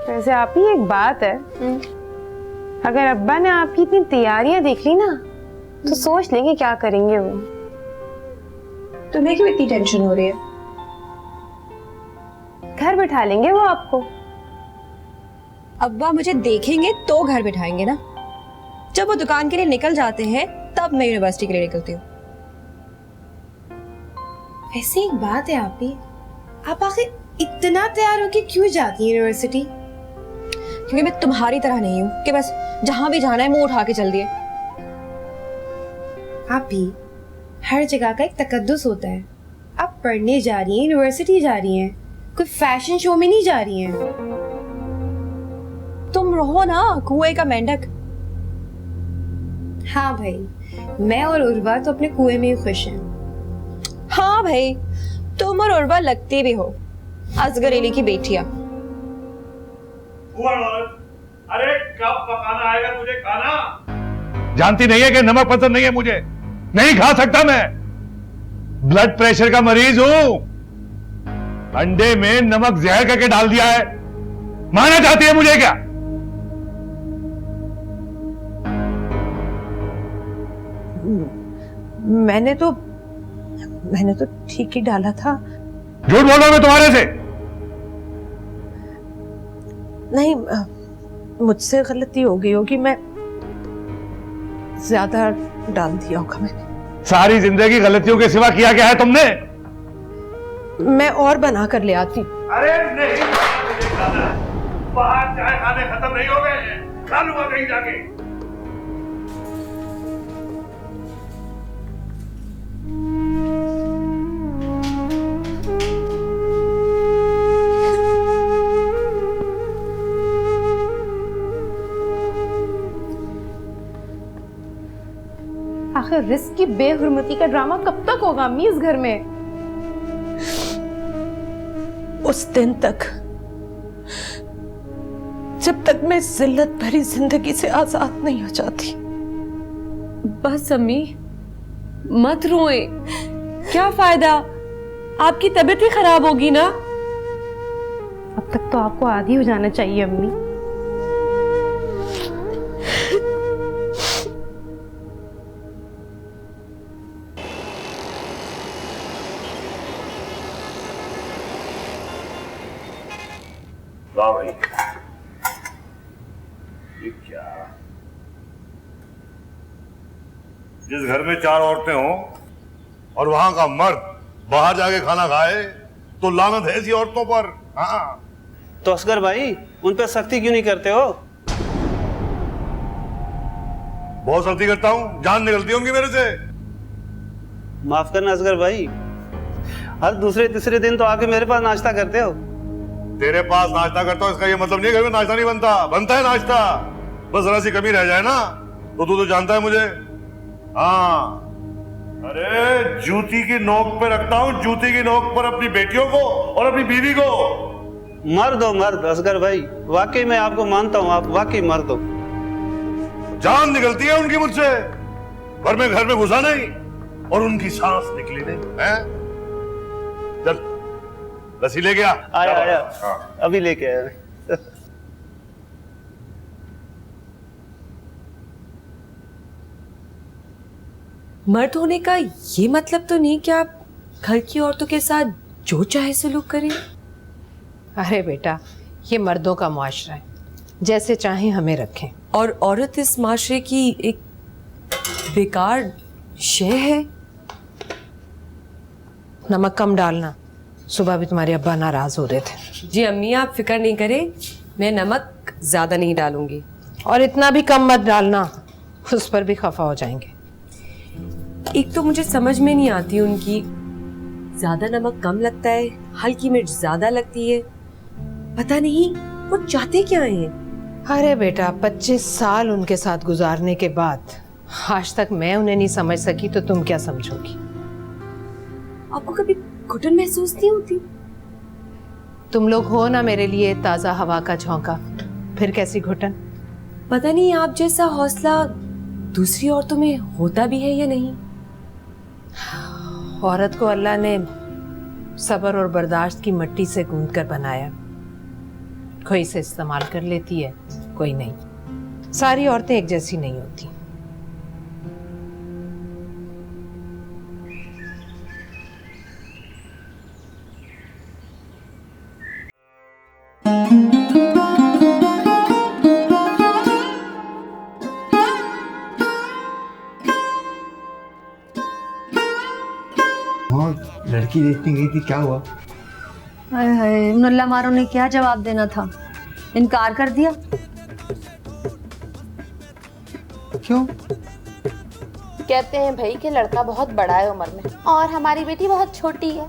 वैसे आप ही एक बात है, अगर अब्बा ने आपकी इतनी तैयारियां देख ली ना तो सोच लेंगे क्या करेंगे वो। तुम्हें क्यों इतनी टेंशन हो रही है? घर बिठा लेंगे वो आपको। अब्बा मुझे देखेंगे तो घर बिठाएंगे ना। जब वो दुकान के लिए निकल जाते हैं तब मैं यूनिवर्सिटी के लिए निकलती हूँ। वैसे एक बात है आप ही, आप आखिर इतना तैयार होके क्यों जाती हैं यूनिवर्सिटी? क्योंकि मैं तुम्हारी तरह नहीं हूँ कि बस जहां भी जाना है मुंह उठा के चल दिए। आप भी हर जगह का एक तकद्दुस होता है। आप पढ़ने जा रही हैं, यूनिवर्सिटी जा रही हैं, कोई फैशन शो में नहीं जा रही हैं। तुम रहो ना कुएं का मेंढक। हाँ भाई, मैं और उर्वा तो अपने कुएं में ही खुश हैं। हाँ भाई, तुम और उर्वा लगती भी हो असगर अली की बेटियां। अरे कब पकाना आएगा तुझे खाना? जानती नहीं है कि नमक पसंद नहीं है मुझे, नहीं खा सकता मैं, ब्लड प्रेशर का मरीज हूं। अंडे में नमक जहर करके डाल दिया है, मारना चाहती है मुझे क्या? मैंने तो ठीक ही डाला था। झूठ बोल रहा हूं मैं तुम्हारे से? नहीं, मुझसे गलती हो गई होगी, मैं ज्यादा डाल दिया होगा मैंने। सारी जिंदगी गलतियों के सिवा किया क्या है तुमने? मैं और बना कर ले आती। अरे नहीं, बाहर चाय खाने खत्म नहीं हो गए, खा लूंगा कहीं जाके। आखिर रिस्क की बेहुरमती का ड्रामा कब तक होगा अम्मी इस घर में? उस दिन तक जब तक मैं जिल्लत भरी जिंदगी से आजाद नहीं हो जाती। बस अम्मी मत रोए, क्या फायदा, आपकी तबीयत भी खराब होगी ना। अब तक तो आपको आदी हो जाना चाहिए अम्मी। वाह भाई, ये क्या? जिस घर में 4 औरतें हों और वहां का मर्द बाहर जाके खाना खाए तो लानत है ऐसी औरतों पर। हाँ, तो असगर भाई उन पर सख्ती क्यों नहीं करते हो? बहुत सख्ती करता हूं, जान निकलती है उनकी मेरे से। माफ करना असगर भाई, हर दूसरे तीसरे दिन तो आके मेरे पास नाश्ता करते हो। तेरे पास नाश्ता करता हूं इसका ये मतलब नहीं घर में नाश्ता नहीं बनता, बनता है नाश्ता। बस जरा सी कमी रह जाए ना तो तू तो जानता है मुझे। हाँ, अरे जूती की नोक पे रखता हूं, जूती की नोक पर अपनी बेटियों को और अपनी बीवी को। मर्द हो मर्द असगर भाई, वाकई मैं आपको मानता हूँ, आप वाकई मर्द हो। जान निकलती है उनकी मुझसे, पर मैं घर में घुसा नहीं और उनकी सांस निकली नहीं है। चल लस्सी लेके आ। आया हाँ। अभी लेके आया। मर्द होने का ये मतलब तो नहीं कि आप घर की औरतों के साथ जो चाहे सलूक करें। अरे बेटा, ये मर्दों का मुआशरा है, जैसे चाहे हमें रखें। और औरत इस माशरे की एक बेकार शय है। नमक कम डालना, सुबह भी तुम्हारे अब्बा नाराज हो रहे थे। जी अम्मी आप फिक्र नहीं करें, मैं नमक ज्यादा नहीं डालूंगी। और इतना भी कम मत डालना, उस पर भी खफा हो जाएंगे। एक तो मुझे समझ में नहीं आती उनकी, ज्यादा नमक कम लगता है, हल्की मिर्च ज्यादा लगती है, पता नहीं वो चाहते क्या हैं। अरे बेटा, 25 साल उनके साथ गुजारने के बाद आज तक मैं उन्हें नहीं समझ सकी तो तुम क्या समझोगी? आपको कभी घुटन महसूस नहीं होती? तुम लोग हो ना मेरे लिए ताजा हवा का झोंका, फिर कैसी घुटन। पता नहीं आप जैसा हौसला दूसरी औरतों में होता भी है या नहीं। औरत को अल्लाह ने सब्र और बर्दाश्त की मिट्टी से गूंथ कर बनाया। कोई इसे इस्तेमाल कर लेती है, कोई नहीं। सारी औरतें एक जैसी नहीं होती। लड़की देखने गई थी, क्या हुआ? हाय हाय, नल्ला मारो ने क्या जवाब देना था, इनकार कर दिया। क्यों? कहते हैं भाई कि लड़का बहुत बड़ा है उम्र में और हमारी बेटी बहुत छोटी है।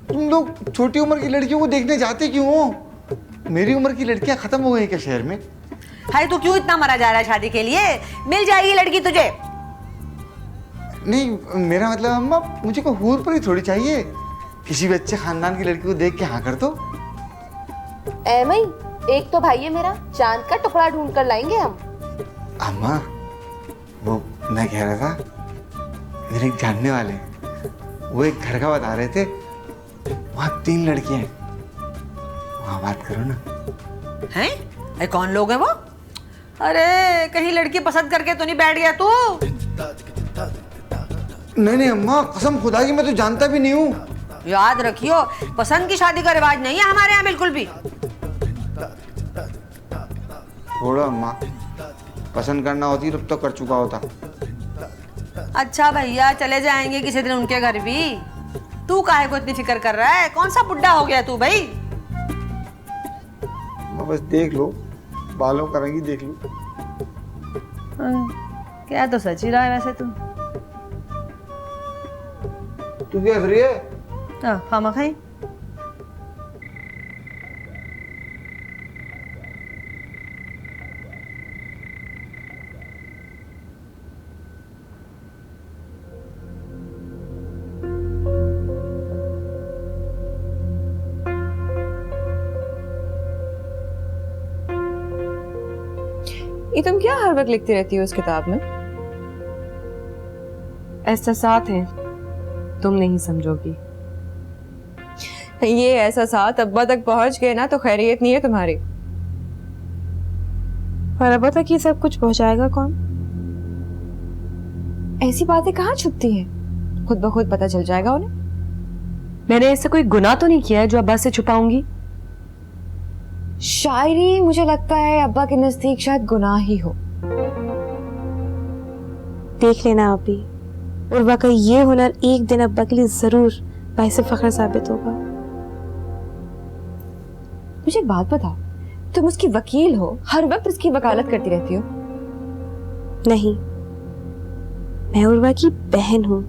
तुम लोग छोटी उम्र की लड़कियों को देखने जाते क्यों हो? मेरी उम्र की लड़कियां खत्म हो गई क्या शहर में? हाय, तू क्यों इतना मरा जा रहा है शादी के लिए? मिल जाएगी लड़की तुझे। नहीं, मेरा मतलब अम्मा, मुझे कोई हूर पर ही थोड़ी चाहिए। किसी भी अच्छे खानदान की लड़की को देख के हाँ कर दो। मई, एक तो भाई है मेरा, चांद का टुकड़ा ढूंढ कर लाएंगे हम। अम्मा, वो मैं कह रहा था, मेरे एक जानने वाले, वो एक घर का बता रहे थे, वहाँ 3 लड़कियां हैं, वहाँ बात करो ना। हैं? अरे कौन लोग हैं वो? अरे कहीं लड़की पसंद करके तो नहीं बैठ गया तू? नहीं नहीं अम्मा, कसम खुदा की मैं तो जानता भी नहीं हूँ। याद रखियो, पसंद की शादी का रिवाज नहीं है हमारे यहाँ बिल्कुल भी। छोड़ो अम्मा, पसंद करना होती तब तो कर चुका होता। अच्छा भैया, चले जाएंगे किसी दिन उनके घर भी। तू काहे को इतनी फिक्र कर रहा है? कौन सा बुड्ढा हो गया तू भाई? बस देख लो, बालों का रंग ही देख लो। क्या तो सच ही रहा है वैसे तू। तू क्या हंस रही है? खामा खाई। ये तुम क्या हर वक्त लिखती रहती हो उस किताब में? एहसासात हैं, तुम नहीं समझोगी। ये ऐसा साथ अब्बा तक पहुंच गए ना तो खैरियत नहीं है तुम्हारी। पर अब्बा तक ये सब कुछ पहुंचाएगा कौन? ऐसी बातें कहाँ छुपती हैं? खुद ब खुद पता चल जाएगा उन्हें। मैंने ऐसा कोई गुनाह तो नहीं किया है जो अब्बा से छुपाऊंगी। शायरी मुझे लगता है अब्बा के नजदीक शायद गुनाह ही हो। देख लेना अभी, उर्वा का ये हुनर एक दिन अब्बा के लिए जरूर बाइसे फख्र साबित होगा। मुझे एक बात बताओ, तुम उसकी वकील हो, हर वक्त उसकी वकालत करती रहती हो। नहीं, मैं उर्वा की बहन हूँ।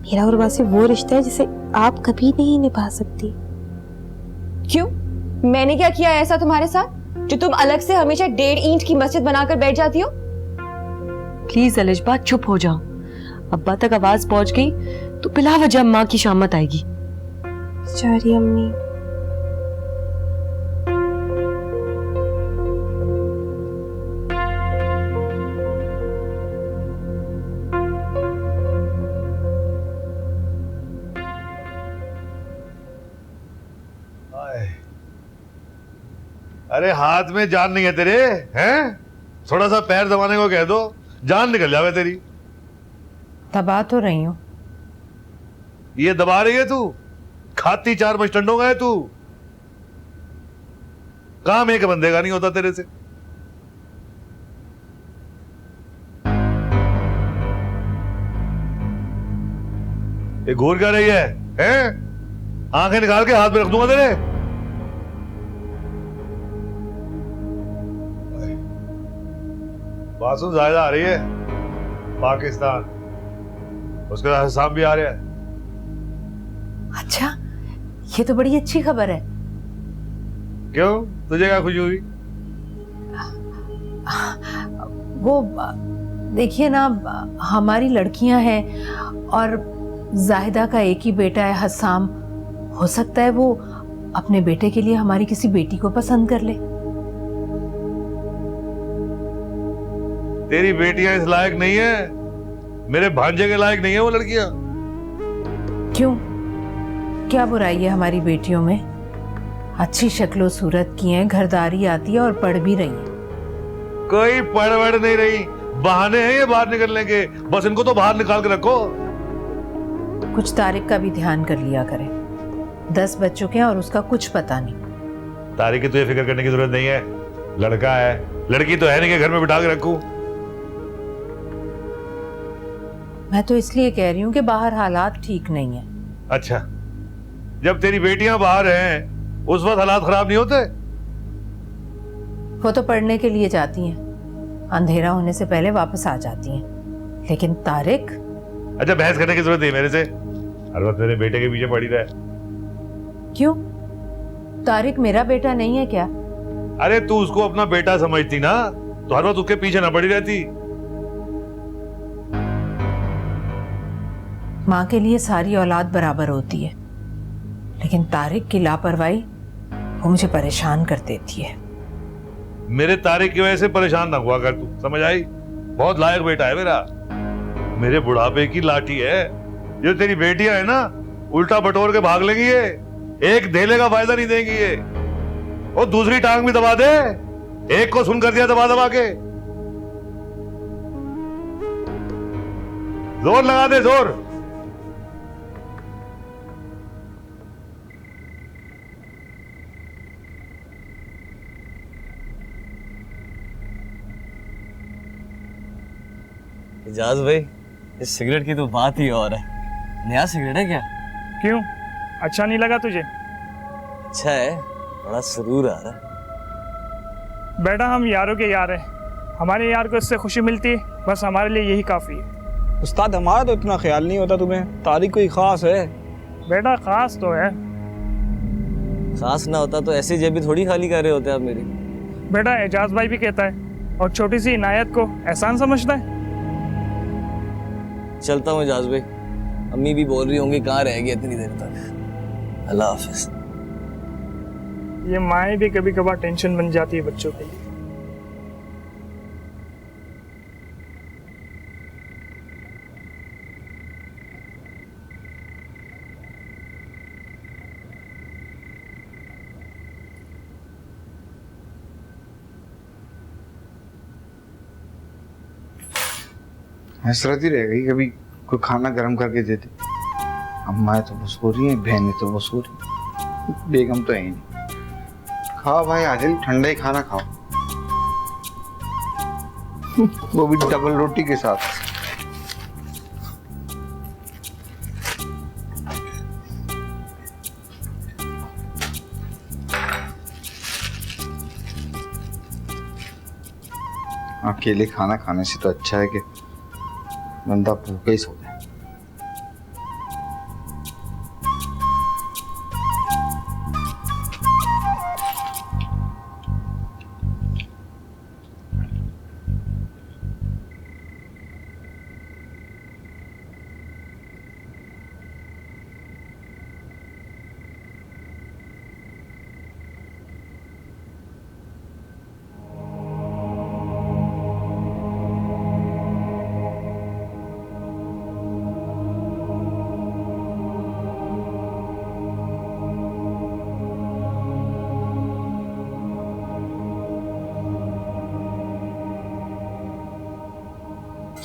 मेरा उर्वा से वो रिश्ता है जिसे आप कभी नहीं निभा सकती। क्यों? मैंने क्या किया ऐसा तुम्हारे साथ जो तुम अलग से हमेशा 1.5 ईंट की मस्जिद बनाकर बैठ जाती हो? प्लीज अलिशबा, चुप हो जाओ। अब्बा तक आवाज पहुंच गई तो बिला वजह माँ की शामत आएगी। बेचारी अम्मी। अरे हाथ में जान नहीं है तेरे, हैं? थोड़ा सा पैर दबाने को कह दो, जान निकल जावे तेरी। दबा तो रही हूँ। ये दबा रही है तू? खाती 4 मस्टंडों का है तू। काम एक बंदे का नहीं होता तेरे से। ये घूर क्या रही है, हैं? आंखें निकाल के हाथ में रख दूंगा तेरे। मासूम जायदा आ रही है पाकिस्तान, उसके साथ हिसाब भी आ रहा है। अच्छा, ये तो बड़ी अच्छी खबर है। क्यों, तुझे क्या खुशी हुई? वो देखिए ना, हमारी लड़कियां हैं और जाहिदा का एक ही बेटा है हसाम। हो सकता है वो अपने बेटे के लिए हमारी किसी बेटी को पसंद कर ले। तेरी बेटियां इस लायक नहीं है, मेरे भांजे के लायक नहीं है वो लड़कियां। क्यों? क्या बुराई है हमारी बेटियों में? अच्छी शक्लो सूरत की हैं, घरदारी आती है और पढ़ भी रही है। कोई पढ़ नहीं रही, बहाने हैं ये बाहर निकलने के, बस इनको तो बाहर निकाल के रखो। कुछ तारिक का भी ध्यान कर लिया करें, 10 बच्चों के हैं और उसका कुछ पता नहीं। तारिक की तुझे फिक्र करने की जरूरत नहीं है, लड़का है, लड़की तो है नहीं कि घर में बिठा के रखूं। मैं तो इसलिए कह रही हूँ कि बाहर हालात ठीक नहीं है। अच्छा, जब तेरी बेटियां बाहर हैं उस वक्त हालात खराब नहीं होते? वो तो पढ़ने के लिए जाती हैं, अंधेरा होने से पहले वापस आ जाती हैं। लेकिन तारिक? अच्छा, बहस करने की जरूरत नहीं मेरे से, हर वक्त मेरे बेटे के पीछे पड़ी रहे। क्यों? तारिक मेरा बेटा नहीं है क्या? अरे तू उसको अपना बेटा समझती ना, तो हर वक्त उसके पीछे ना पड़ी रहती। माँ के लिए सारी औलाद बराबर होती है, लेकिन तारिक की लापरवाही वो मुझे परेशान कर देती है। मेरे तारिक की वजह से परेशान ना हुआ कर तू, समझ आई? बहुत लायक बेटा है मेरा, मेरे बुढ़ापे की लाठी है। जो तेरी बेटियां है ना, उल्टा बटोर के भाग लेंगी ये, एक धेले का फायदा नहीं देंगी ये। और दूसरी टांग भी दबा दे, एक को सुन कर दिया दबा दबा के। जोर लगा दे, जोर। इजाज भाई, इस सिगरेट की तो बात ही और है। नया सिगरेट है क्या? क्यों, अच्छा नहीं लगा तुझे? अच्छा है, बड़ा सुरूर आ रहा है। बेटा, हम यारों के यार हैं, हमारे यार को इससे खुशी मिलती है, बस हमारे लिए यही काफ़ी है। उस्ताद, हमारा तो इतना ख्याल नहीं होता तुम्हें, तारिक कोई ख़ास है? बेटा, ख़ास तो है। खास ना होता तो ऐसी जेबी थोड़ी खाली कर रहे होते आप मेरी। बेटा, एजाज भाई भी कहता है, और छोटी सी इनायत को एहसान समझता है। चलता हूँ एजाज भाई, अम्मी भी बोल रही होंगी कहाँ रह गए इतनी देर तक। अल्लाह हाफिज। ये माएँ भी कभी कभार टेंशन बन जाती है बच्चों के लिए। हसरत ही रह गई, कभी कोई खाना गर्म करके देते। अम्मा तो बस हो रही है, बहनें तो बस हो रही, बेगम तो है ही नहीं। खाओ भाई आदिल, ठंडा ही खाना खाओ, वो भी डबल रोटी के साथ। अकेले खाना खाने से तो अच्छा है कि बंदा भूखा ही सो जाए।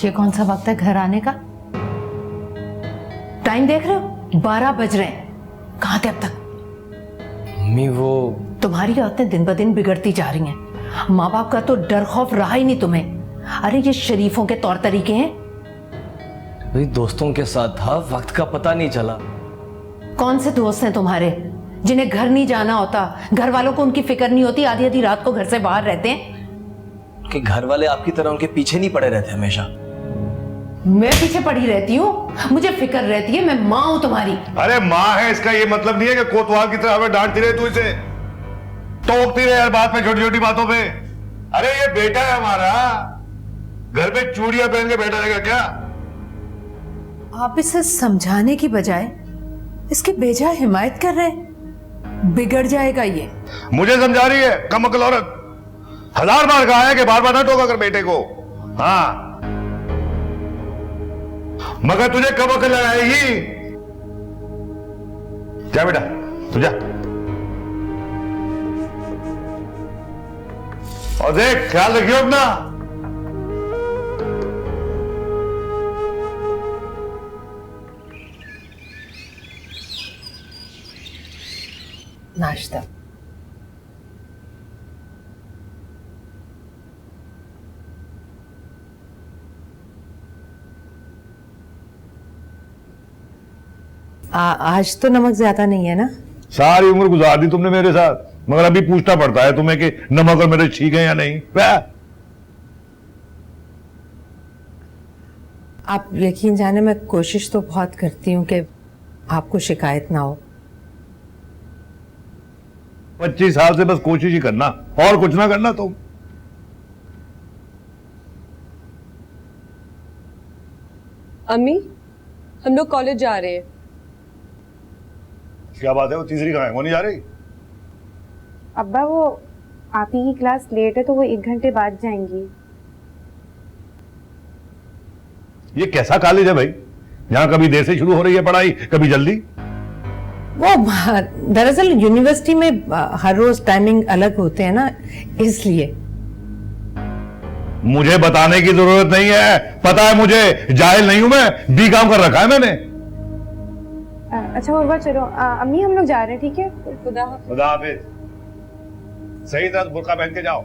ये कौन सा वक्त है घर आने का? टाइम देख रहे हो, 12 बज रहे हैं। कहाँ थे अब तक? मम्मी, वो तुम्हारी आदतें दिन ब दिन बिगड़ती जा रही हैं। माँ बाप का तो डर खौफ रहा ही नहीं तुम्हें। अरे ये शरीफों के तौर तरीके हैं। भाई दोस्तों के साथ था, वक्त का पता नहीं चला। कौन से दोस्त हैं तुम्हारे जिन्हें घर नहीं जाना होता, घर वालों को उनकी फिक्र नहीं होती, आधी आधी रात को घर से बाहर रहते हैं? कि घर वाले आपकी तरह उनके पीछे नहीं पड़े रहते हमेशा। मैं पीछे पड़ी रहती हूँ, मुझे फिक्र रहती है, मैं माँ हूँ तुम्हारी। अरे माँ है इसका ये मतलब नहीं है कि कोतवाल की तरह हमें डांटती रहे, तू इसे टोकती रहे हर बात पे, छोटी छोटी बातों पे। अरे ये बेटा है हमारा, घर पे चूड़ियां पहन के बैठा रहेगा क्या? आप इसे समझाने की बजाय इसकी बेजा हिमायत कर रहे हैं। बिगड़ जाएगा ये। मुझे समझा रही है कम अकल औरत। 1000 बार कहा है कि बार बार ना टोका कर बेटे को। हाँ, मगर तुझे कब अकल आएगी? जा बेटा, तू जा। और देख, ख्याल रखियो अपना। नाश्ता। आज तो नमक ज्यादा नहीं है ना? सारी उम्र गुजार दी तुमने मेरे साथ, मगर अभी पूछना पड़ता है तुम्हें कि नमक और मिर्च ठीक है या नहीं। आप यकीन जाने, मैं कोशिश तो बहुत करती हूँ कि आपको शिकायत ना हो। 25 साल से बस कोशिश ही करना, और कुछ ना करना तुम। अम्मी, हम लोग कॉलेज जा रहे हैं। क्या बात है, वो तीसरी कहाँ है? वो नहीं जा रही? अब्बा वो आप ही की क्लास लेट है तो वो 1 घंटे बाद जाएंगी। ये कैसा कॉलेज है भाई, जहां कभी देर से शुरू हो रही है पढ़ाई, कभी जल्दी? वो दरअसल यूनिवर्सिटी में हर रोज टाइमिंग अलग होते हैं ना, इसलिए। मुझे बताने की जरूरत नहीं है, पता है मुझे, जाहिल नहीं हूं मैं, बी काम कर रखा है मैंने। अच्छा होगा, चलो अम्मी हम लोग जा रहे हैं, ठीक है? खुदा हाफिज। सही तरह बुर्का पहन के जाओ।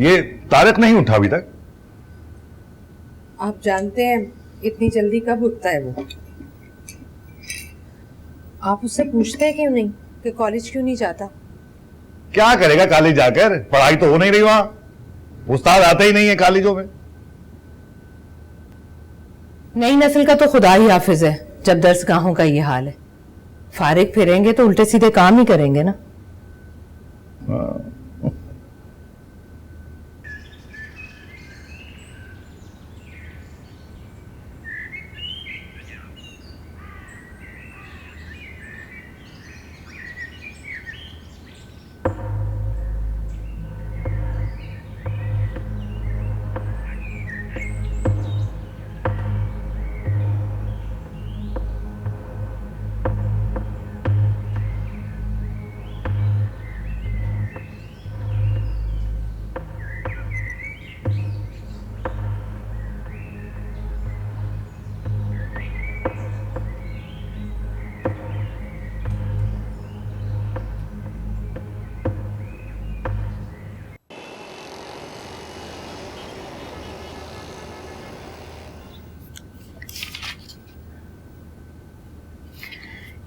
ये तारिक नहीं उठा अभी तक? आप जानते हैं इतनी जल्दी कब उठता है वो? आप उससे पूछते हैं क्यों नहीं कि कॉलेज क्यों नहीं जाता? क्या करेगा कॉलेज जाकर, पढ़ाई तो हो नहीं रही वहां, उस्ताद आते ही नहीं है कॉलेजों में। नई नस्ल का तो खुदा ही हाफिज है, जब दरसगाहों का ये हाल है। फारिग फिरेंगे तो उल्टे सीधे काम ही करेंगे ना।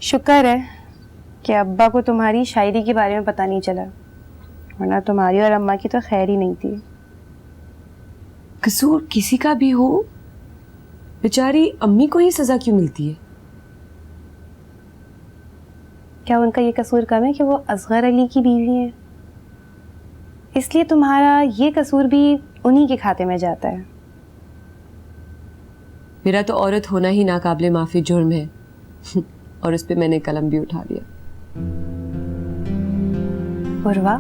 शुक्र है कि अब्बा को तुम्हारी शायरी के बारे में पता नहीं चला, वरना तुम्हारी और अम्मा की तो खैर ही नहीं थी। कसूर किसी का भी हो, बेचारी अम्मी को ही सजा क्यों मिलती है? क्या उनका ये कसूर कम है कि वो असगर अली की बीवी है? इसलिए तुम्हारा ये कसूर भी उन्हीं के खाते में जाता है। मेरा तो औरत होना ही नाकाबिले माफी जुर्म है और उस पे मैंने कलम भी उठा लिया। उर्वा,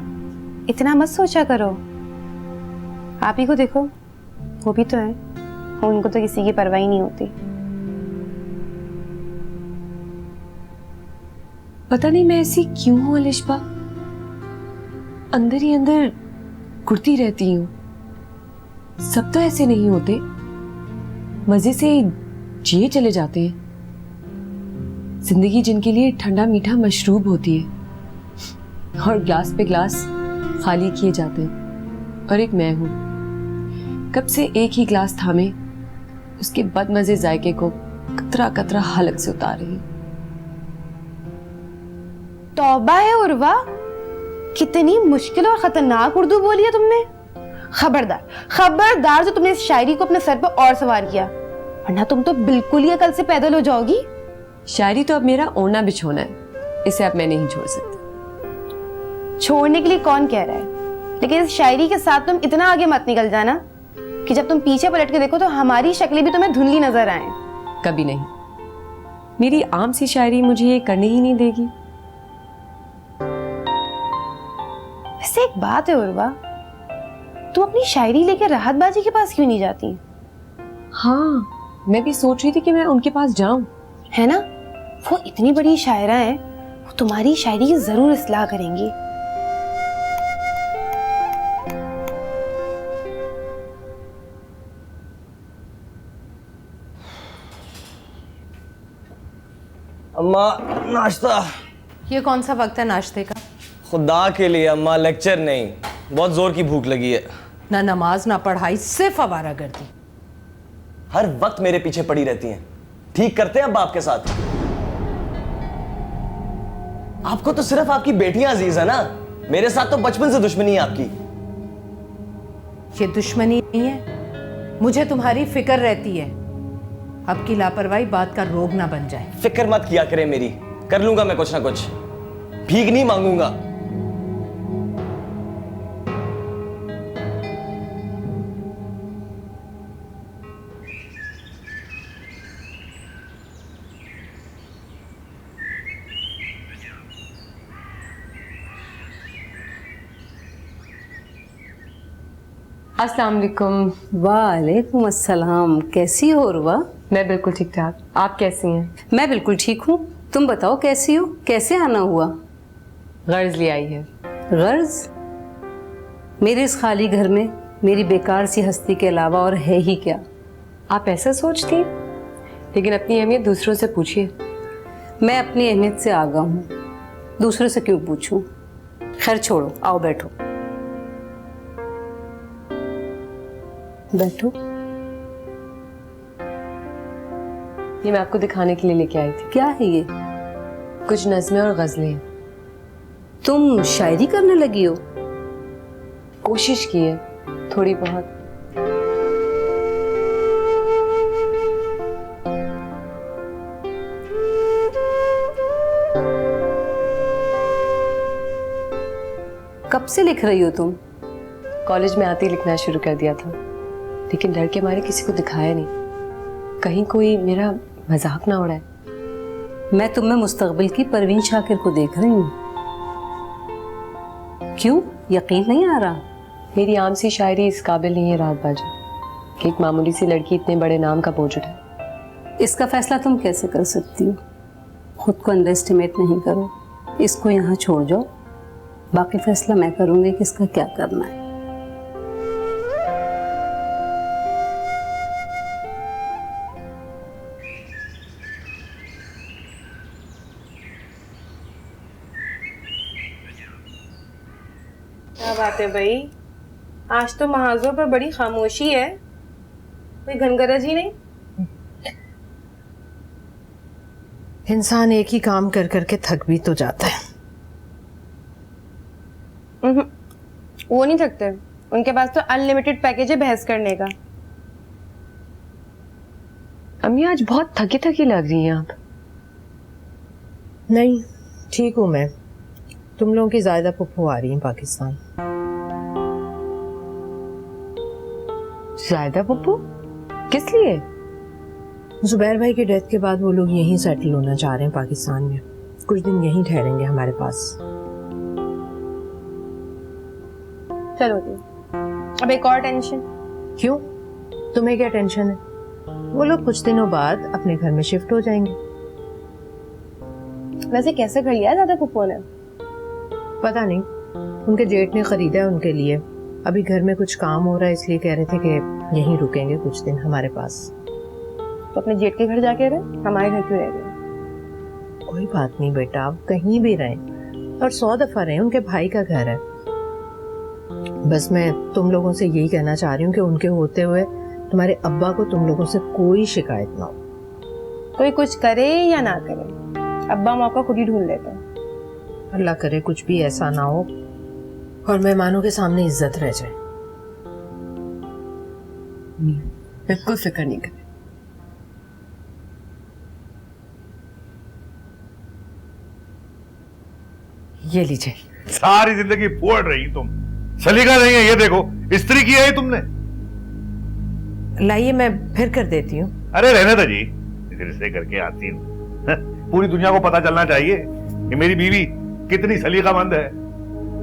इतना मत सोचा करो। आप ही को देखो, वो भी तो है, उनको तो किसी की परवाह ही नहीं होती। पता नहीं मैं ऐसी क्यों हूं अलिशबा, अंदर ही अंदर कुड़ती रहती हूँ। सब तो ऐसे नहीं होते, मजे से जिए चले जाते हैं। जिंदगी जिनके लिए ठंडा मीठा मशरूब होती है और ग्लास पे ग्लास खाली किए जाते हैं, और एक मैं हूं, कब से एक ही ग्लास थामे उसके बदमजे जायके को कतरा कतरा हलक से उतार रही। तौबा है उर्वा, कितनी मुश्किल और खतरनाक उर्दू बोली है तुमने। खबरदार खबरदार जो तुमने इस शायरी को अपने सर पर और सवार किया, वरना तुम तो बिल्कुल ही अकल से पैदल हो जाओगी। शायरी तो अब मेरा ओढ़ना बिछोना है, इसे अब मैं नहीं छोड़ सकती। छोड़ने के लिए कौन कह रहा है, लेकिन इस शायरी के साथ तुम इतना आगे मत निकल जाना कि जब तुम पीछे पलट के देखो तो हमारी शक्लें भी तुम्हें धुंधली नजर आए। कभी नहीं, मेरी आम सी शायरी मुझे ये करने ही नहीं देगी। वैसे एक बात है उर्वा, तुम अपनी शायरी लेकर राहत बाजी के पास क्यों नहीं जाती? हाँ, मैं भी सोच रही थी कि मैं उनके पास जाऊं। है ना, वो इतनी बड़ी शायरा है, वो तुम्हारी शायरी की जरूर इस्लाह करेंगी। अम्मा नाश्ता। ये कौन सा वक्त है नाश्ते का? खुदा के लिए अम्मा, लेक्चर नहीं, बहुत जोर की भूख लगी है। ना नमाज ना पढ़ाई, सिर्फ आवारागर्दी। हर वक्त मेरे पीछे पड़ी रहती हैं। ठीक करते हैं अब आपके साथ। आपको तो सिर्फ आपकी बेटियां अजीज है ना, मेरे साथ तो बचपन से दुश्मनी है आपकी। ये दुश्मनी नहीं है, मुझे तुम्हारी फिक्र रहती है। अब की लापरवाही बात का रोग ना बन जाए। फिक्र मत किया करें मेरी, कर लूंगा मैं कुछ ना कुछ, भीख नहीं मांगूंगा। अस्सलाम वालेकुम। वालेकुम अस्सलाम। कैसी हो रुवा? मैं बिल्कुल ठीक ठाक, आप कैसी हैं? मैं बिल्कुल ठीक हूँ। तुम बताओ कैसी हो? कैसे आना हुआ? गर्ज ले आई है। गर्ज? मेरे इस खाली घर में मेरी बेकार सी हस्ती के अलावा और है ही क्या? आप ऐसा सोचती हैं? लेकिन अपनी अहमियत दूसरों से पूछिए। मैं अपनी अहमियत से आगा हूँ, दूसरों से क्यों पूछूं? खैर छोड़ो, आओ बैठो बैठो। ये मैं आपको दिखाने के लिए लेके आई थी। क्या है ये? कुछ नज़में और गजलें। तुम शायरी करने लगी हो? कोशिश की है थोड़ी बहुत। कब से लिख रही हो तुम? कॉलेज में आते ही लिखना शुरू कर दिया था, लेकिन डर के मारे किसी को दिखाया नहीं, कहीं कोई मेरा मजाक ना उड़ाए। मैं तुम्हें मुस्तकबिल की परवीन शाकिर को देख रही हूँ। क्यों, यकीन नहीं आ रहा? मेरी आम सी शायरी इस काबिल नहीं है राहत बाजी कि एक मामूली सी लड़की इतने बड़े नाम का बोझ उठाए। इसका फैसला तुम कैसे कर सकती हो? खुद को अंडर एस्टिमेट नहीं करो, इसको यहाँ छोड़ जाओ, बाकी फैसला मैं करूँगी कि इसका क्या करना है। क्या बात है भाई, आज तो महाजों पर बड़ी खामोशी है, कोई घनगरज ही नहीं। इंसान एक ही काम कर करके थक भी तो जाता है। वो नहीं थकते, उनके पास तो अनलिमिटेड पैकेज है बहस करने का। अम्मी आज बहुत थकी थकी लग रही हैं आप। नहीं, ठीक हूँ मैं। तुम लोगों की ज्यादा पुप्पू आ रही है पाकिस्तान। ज्यादा पुप्पू? किस लिए? जुबैर भाई की डेथ के बाद वो लोग यहीं सेटल होना चाह रहे हैं पाकिस्तान में, कुछ दिन यहीं ठहरेंगे हमारे पास। चलो जी, अब एक और टेंशन। क्यों, तुम्हें क्या टेंशन है? वो लोग कुछ दिनों बाद अपने घर में शिफ्ट हो जाएंगे। वैसे कैसे घर लिया दादा पुप्पो ने? पता नहीं, उनके जेठ ने खरीदा है उनके लिए। अभी घर में कुछ काम हो रहा है, इसलिए कह रहे थे कि यहीं रुकेंगे कुछ दिन हमारे पास। तो अपने जेठ के घर जाके रहे, हमारे घर क्यों रह रहे? कोई बात नहीं बेटा, आप कहीं भी रहें, और 100 दफा रहें, उनके भाई का घर है। बस मैं तुम लोगों से यही कहना चाह रही हूँ कि उनके होते हुए तुम्हारे अब्बा को तुम लोगों से कोई शिकायत ना हो। कोई कुछ करे या ना करे, अब्बा मौका खुद ही ढूंढ लेते हैं। अल्लाह करे कुछ भी ऐसा ना हो और मेहमानों के सामने इज्जत रह जाए। बिल्कुल फिक्र नहीं करें। ये लीजिए। सारी जिंदगी फोड़ रही तुम, सलीका नहीं है। ये देखो, इस्त्री किया है तुमने। लाइए, मैं फिर कर देती हूँ। अरे रहने दो जी, इधर से करके आती हूँ। पूरी दुनिया को पता चलना चाहिए कि मेरी बीवी कितनी सलीकामंद है।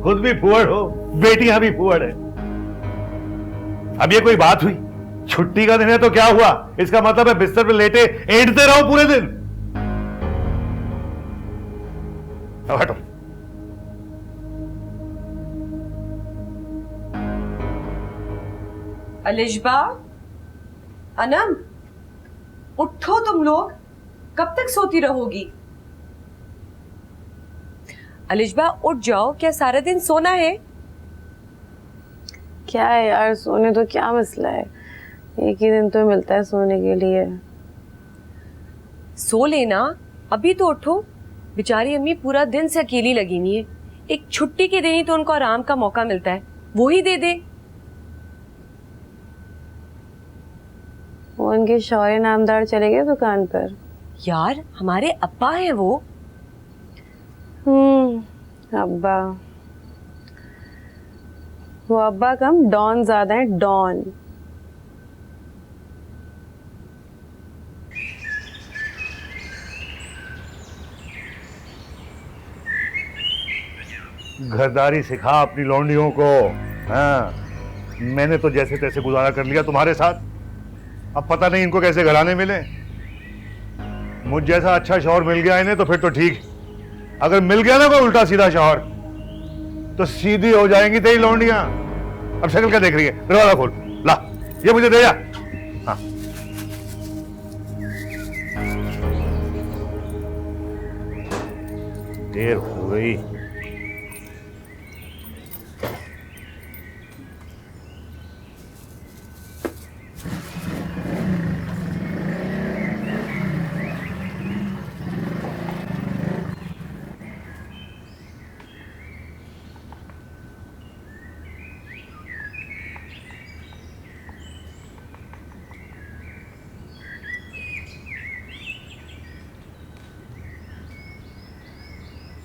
खुद भी फुअड़ हो, बेटियां भी फुअड़ है। अब ये कोई बात हुई? छुट्टी का दिन है तो क्या हुआ? इसका मतलब है बिस्तर पे लेटे एड़ते रहो पूरे दिन। अब हटो। अलिशबा, अनम, उठो तुम लोग, कब तक सोती रहोगी? अलिशबा उठ जाओ, क्या सारा दिन सोना है? क्या है यार, सोने तो क्या मसला है, एक ही दिन तो मिलता है सोने के लिए। सो लेना, अभी तो उठो। बेचारी अम्मी पूरा दिन से अकेली लगी हुई है, एक छुट्टी के दिन ही तो उनको आराम का मौका मिलता है, वो ही दे दे। वो उनके शौर्य नामदार चले गए दुकान पर। यार हमारे अब्बा हैं वो। अब्बा, वो अब्बा कम डॉन ज्यादा है, डॉन। घरदारी सिखा अपनी लौंडियों को। हाँ, मैंने तो जैसे तैसे गुजारा कर लिया तुम्हारे साथ, अब पता नहीं इनको कैसे घराने मिले। मुझ जैसा अच्छा शौहर मिल गया इन्हें तो फिर तो ठीक, अगर मिल गया ना कोई उल्टा सीधा शौहर तो सीधी हो जाएंगी तेरी लौंडियां। अब शक्ल क्या देख रही है? दरवाजा खोल, ला ये मुझे दे जा। हाँ। देर हो गई।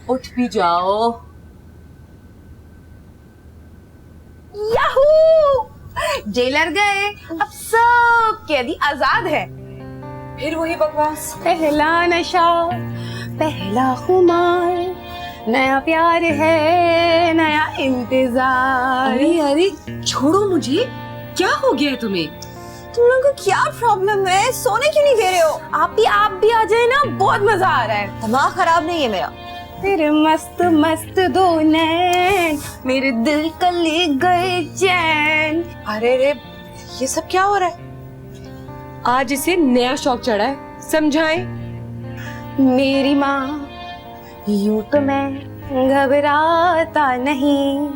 उठ भी जाओ। याहू! जेलर गए, अब सब कैदी आजाद है। फिर वही बकवास। पहला नशा, पहला खुमार, नया प्यार है, नया इंतजार। अरे अरे छोड़ो मुझे, क्या हो गया है तुम्हें? तुम लोगों को क्या प्रॉब्लम है? सोने क्यों नहीं दे रहे हो? आप भी आ जाए ना, बहुत मजा आ रहा है। दिमाग खराब नहीं है मेरा। तेरे मस्त मस्त दो नैन मेरे दिल का ले गए चैन। अरे रे, ये सब क्या हो रहा है? आज इसे नया शौक चढ़ा है, समझाएं। मेरी माँ, यूं तो मैं घबराता नहीं,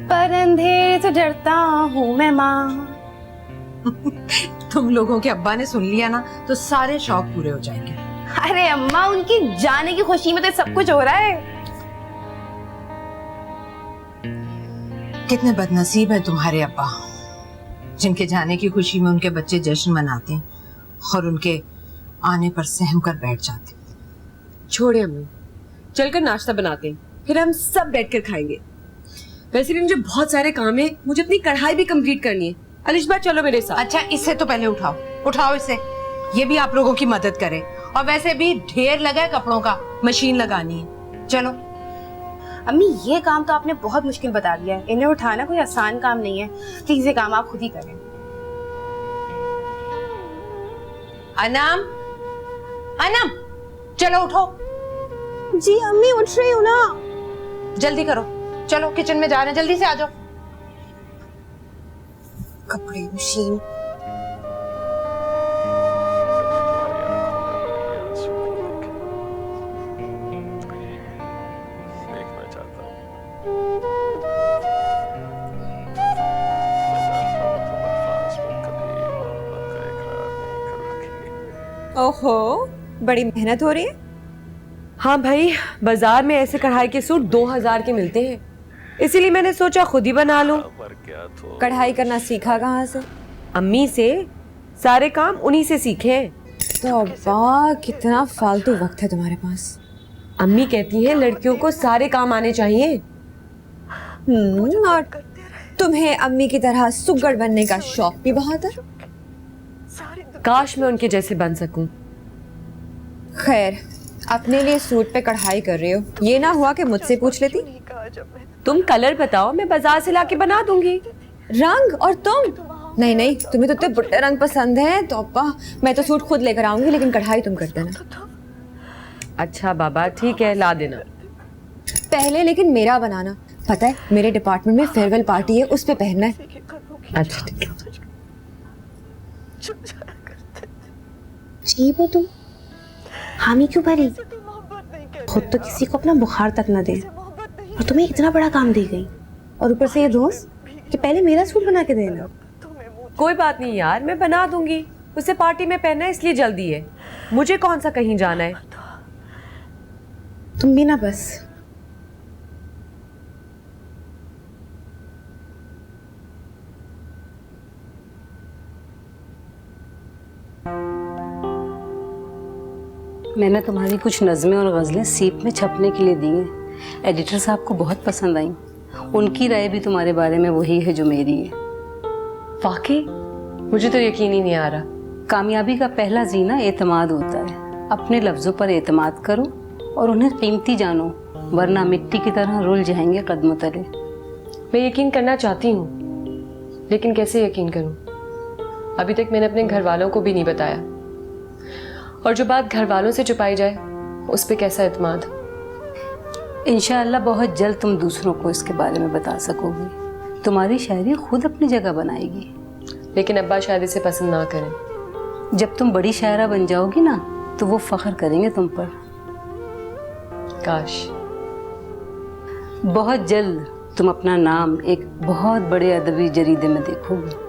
पर अंधेरे से डरता हूँ मैं माँ। तुम लोगों के अब्बा ने सुन लिया ना तो सारे शौक पूरे हो जाएंगे। अरे अम्मा, उनकी जाने की खुशी में तो सब कुछ हो रहा है। कितने बदनसीब है तुम्हारे अब्बा, जिनके जाने की खुशी में उनके बच्चे जश्न मनाते हैं और उनके आने पर सहम कर बैठ जाते। छोड़े अम्मी, चलकर नाश्ता बनाते हैं, फिर हम सब बैठकर खाएंगे। वैसे भी मुझे बहुत सारे काम है, मुझे अपनी कढ़ाई भी कंप्लीट करनी है। अलिशबा चलो मेरे साथ। अच्छा, इससे तो पहले उठाओ इसे, ये भी आप लोगों की मदद करे। और वैसे भी ढेर लगा है कपड़ों का, मशीन लगानी है। चलो। अम्मी, ये काम तो आपने बहुत मुश्किल बता दिया है, इन्हें उठाना कोई आसान काम नहीं है। प्लीज ये काम आप खुद ही करें। अनम, अनम, चलो उठो। जी अम्मी, उठ रही हूँ ना। जल्दी करो, चलो किचन में जा रहे हैं, जल्दी से आ जाओ। कपड़े मशीन। ओहो, बड़ी मेहनत हो रही है। हाँ भाई, बाजार में ऐसे कढ़ाई के सूट 2000 के मिलते हैं, इसीलिए मैंने सोचा खुद ही बना लूं। कढ़ाई करना सीखा कहाँ से? अम्मी से, सारे काम उन्हीं से सीखे हैं। तो अब्बा, कितना फालतू वक्त है तुम्हारे पास। अम्मी कहती हैं लड़कियों को सारे काम आने चाहिए। और तुम्हें अम्मी की तरह सुगड़ बनने का शौक भी बहुत है। काश मैं उनके जैसे बन सकूं। खैर, अपने लिए सूट पे कढ़ाई कर रही हो, ये ना हुआ कि मुझसे पूछ लेती। तुम कलर बताओ, मैं बाजार से लाके बना दूंगी। रंग? और तुम नहीं नहीं, तुम्हें तो इतने बुट्टे रंग पसंद है तो अब्बा मैं तो सूट खुद लेकर आऊंगी, लेकिन कढ़ाई तुम कर देना। अच्छा बाबा ठीक है, ला देना। पहले लेकिन मेरा बनाना, पता है मेरे डिपार्टमेंट में फेयरवेल पार्टी है, उस पे पहनना है। अच्छा ठीक है। जी वो तुम हामी क्यों भरी? खुद तो किसी को अपना बुखार तक न दे और तुम्हें इतना बड़ा काम दी गई, और ऊपर से ये दोस्त कि पहले मेरा सूट बना के देना। कोई बात नहीं यार, मैं बना दूंगी। उसे पार्टी में पहनना है इसलिए जल्दी है, मुझे कौन सा कहीं जाना है। तुम भी ना बस। मैंने तुम्हारी कुछ नज़में और गज़लें सीप में छपने के लिए दी हैं। एडिटर साहब को बहुत पसंद आई। उनकी राय भी तुम्हारे बारे में वही है जो मेरी है। वाकई मुझे तो यकीन ही नहीं आ रहा। कामयाबी का पहला जीना एतमाद होता है। अपने लफ्ज़ों पर एतमाद करो और उन्हें कीमती जानो, वरना मिट्टी की तरह रुल जाएंगे कदमों तले। मैं यकीन करना चाहती हूँ, लेकिन कैसे यकीन करूँ? अभी तक मैंने अपने घर वालों को भी नहीं बताया, और जो बात घर वालों से छुपाई जाए उस पे कैसा एतमाद। इंशाअल्लाह बहुत जल्द तुम दूसरों को इसके बारे में बता सकोगी। तुम्हारी शायरी खुद अपनी जगह बनाएगी। लेकिन अब्बा शायद इसे पसंद ना करें। जब तुम बड़ी शायरा बन जाओगी ना तो वो फख्र करेंगे तुम पर। काश। बहुत जल्द तुम अपना नाम एक बहुत बड़े अदबी जरीदे में देखोगी।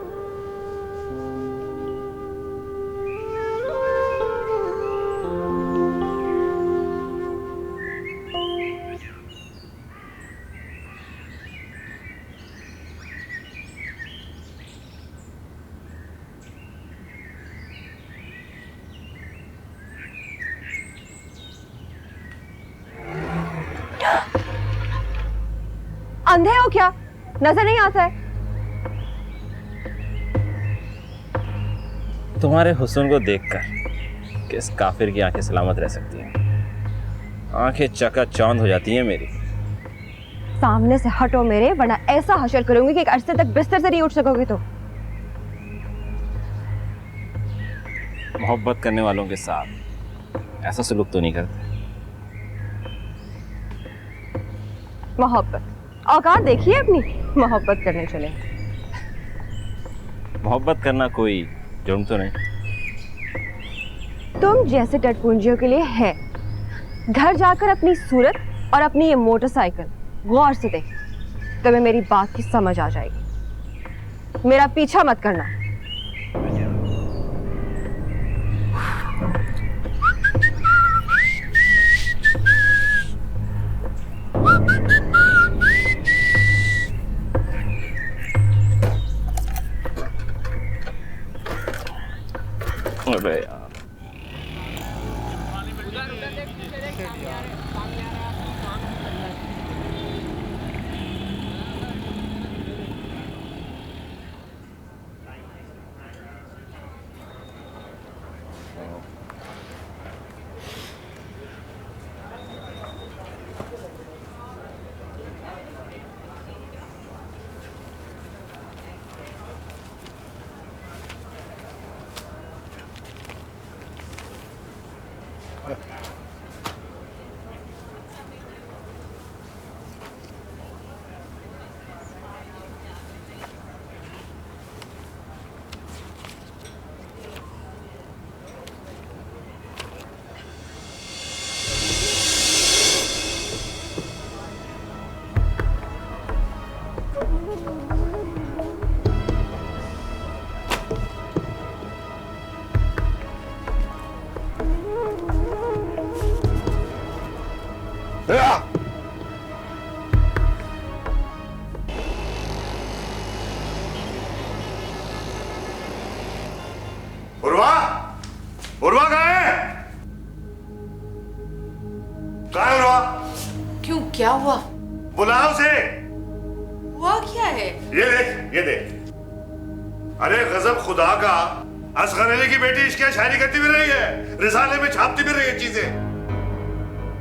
अंधे हो क्या? नजर नहीं आता है? तुम्हारे हुस्न को देखकर किस काफिर की आंखें सलामत रह सकती हैं? आंखें चकाचौंध हो जाती हैं मेरी। सामने से हटो मेरे, वरना ऐसा हशर करूंगी कि एक अरसे तक बिस्तर से नहीं उठ सकोगे। तो मोहब्बत करने वालों के साथ ऐसा सलूक तो नहीं करते। मोहब्बत औकात देखिए अपनी, मोहब्बत करने चले। मोहब्बत करना कोई जुर्म तो नहीं। तुम जैसे टटपुंजियों के लिए है। घर जाकर अपनी सूरत और अपनी ये मोटरसाइकिल गौर से देख, तुम्हें मेरी बात की समझ आ जाएगी। मेरा पीछा मत करना। अबे यार, उर्वा, उर्वा कहाँ है? कहाँ है उर्वा? क्यों, क्या हुआ? बुलाओ उसे। हुआ क्या है? ये देख, ये देख। अरे गजब खुदा का, असगर अली की बेटी इश्क शायरी करती भी रही है, रिसाले में छापती भी रही है चीजें,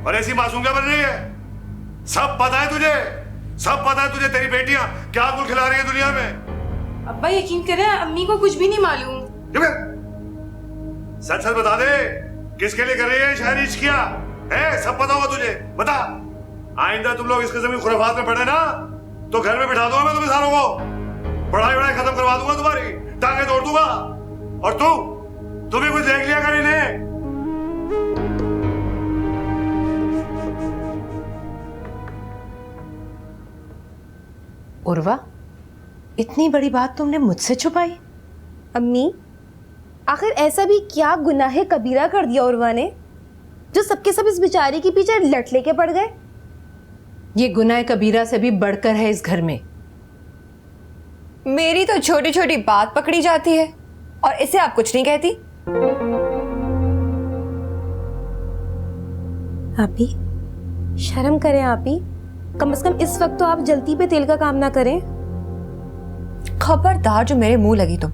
और ऐसी मासूम क्या बन रही है? सब पता है तुझे, सब पता है तुझे। तेरी बेटियां क्या गुल खिला रही है दुनिया में। अब्बा यकीन करें अम्मी को कुछ भी नहीं मालूम। सच सच बता दे, किसके लिए कर रही है शायरी इश्किया? है सब पता होगा तुझे, बता। आइंदा तुम लोग इस किस्म की खुराफात में पड़े ना तो घर में बिठा दूंगा मैं तुम्हें सारों को, पढ़ाई वढ़ाई खत्म करवा दूंगा तुम्हारी, टांगे तोड़ दूंगा। और तू भी कुछ देख लिया कर इन्हें। उर्वा, इतनी बड़ी बात तुमने मुझसे छुपाई? अम्मी, आखिर ऐसा भी क्या गुनाह कबीरा कर दिया उर्वा ने जो सबके सब इस बेचारी के पीछे लट लेके पड़ गए? ये गुनाह कबीरा से भी बढ़कर है इस घर में। मेरी तो छोटी छोटी बात पकड़ी जाती है और इसे आप कुछ नहीं कहती। आपी, शर्म करें आपी, कम से कम इस वक्त तो आप जल्दी पे तेल का काम ना करें। खबरदार जो मेरे मुंह लगी तुम।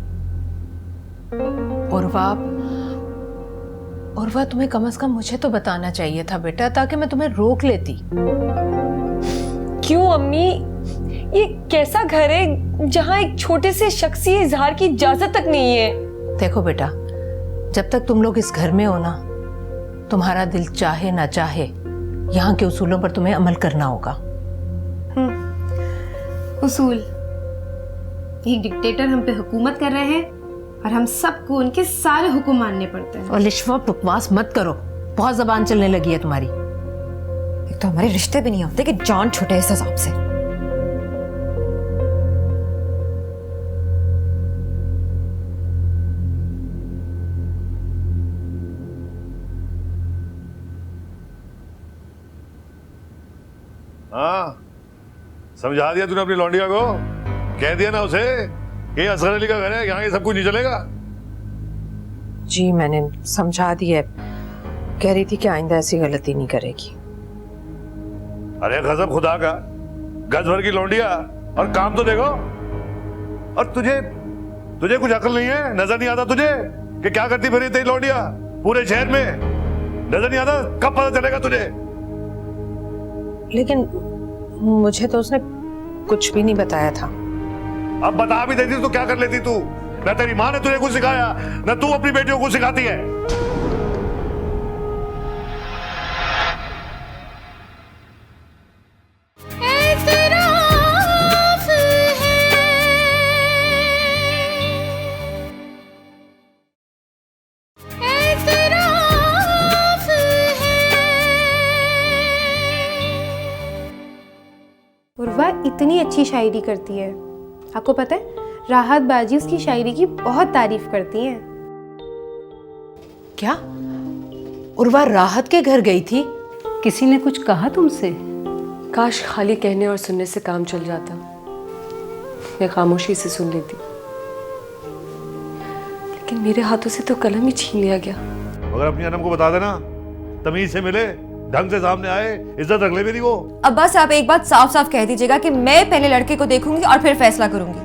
उर्वा, तुम्हें कम से कम मुझे तो बताना चाहिए था बेटा, ताकि मैं तुम्हें रोक लेती। क्यों अम्मी, ये कैसा घर है जहाँ एक छोटे से शख्स की इजहार की इजाजत तक नहीं है? देखो बेटा, जब तक तुम लोग इस घर में हो ना, तुम्हारा दिल चाहे ना चाहे यहाँ के उसूलों पर तुम्हें अमल करना होगा। उसूल? एक डिक्टेटर हम पे हुकूमत कर रहे हैं और हम सबको उनके सारे हुक्म मानने पड़ते हैं। और लिश्वा, बकवास मत करो, बहुत जबान चलने लगी है तुम्हारी। एक तो हमारे रिश्ते भी नहीं होते कि जान छूटे इस हिसाब से। हाँ, समझा दिया तूने अपनी लौंडिया को? कह दिया ना उसे ये असगर अली का घर है, यहाँ ये सब कुछ नहीं चलेगा? जी मैंने समझा दिया, कह रही थी कि आइंदा ऐसी गलती नहीं करेगी। अरे गजब खुदा का, गज भर की लौंडिया और काम तो देखो। और तुझे कुछ अकल नहीं है? नजर नहीं आता तुझे कि क्या करती फिरी तेरी लौंडिया पूरे शहर में? नजर नहीं आता? कब पता चलेगा तुझे? लेकिन मुझे तो उसने कुछ भी नहीं बताया था। अब बता भी देती तो क्या कर लेती तू? न तेरी माँ ने तुझे कुछ सिखाया, न तू अपनी बेटियों को सिखाती है। उर्वा इतनी अच्छी शायरी करती है, आपको पता है राहत बाजी उसकी शायरी की बहुत तारीफ करती हैं। क्या उर्वा राहत के घर गई थी? किसी ने कुछ कहा तुमसे? काश खाली कहने और सुनने से काम चल जाता, मैं खामोशी से सुन लेती, लेकिन मेरे हाथों से तो कलम ही छीन लिया गया। मगर अपनी अनम को बता देना, तमीज से मिले, ढंग से सामने आए, इज्जत रख ले मेरी वो। अब बस आप एक बात साफ साफ कह दीजिएगा कि मैं पहले लड़के को देखूंगी और फिर फैसला करूंगी।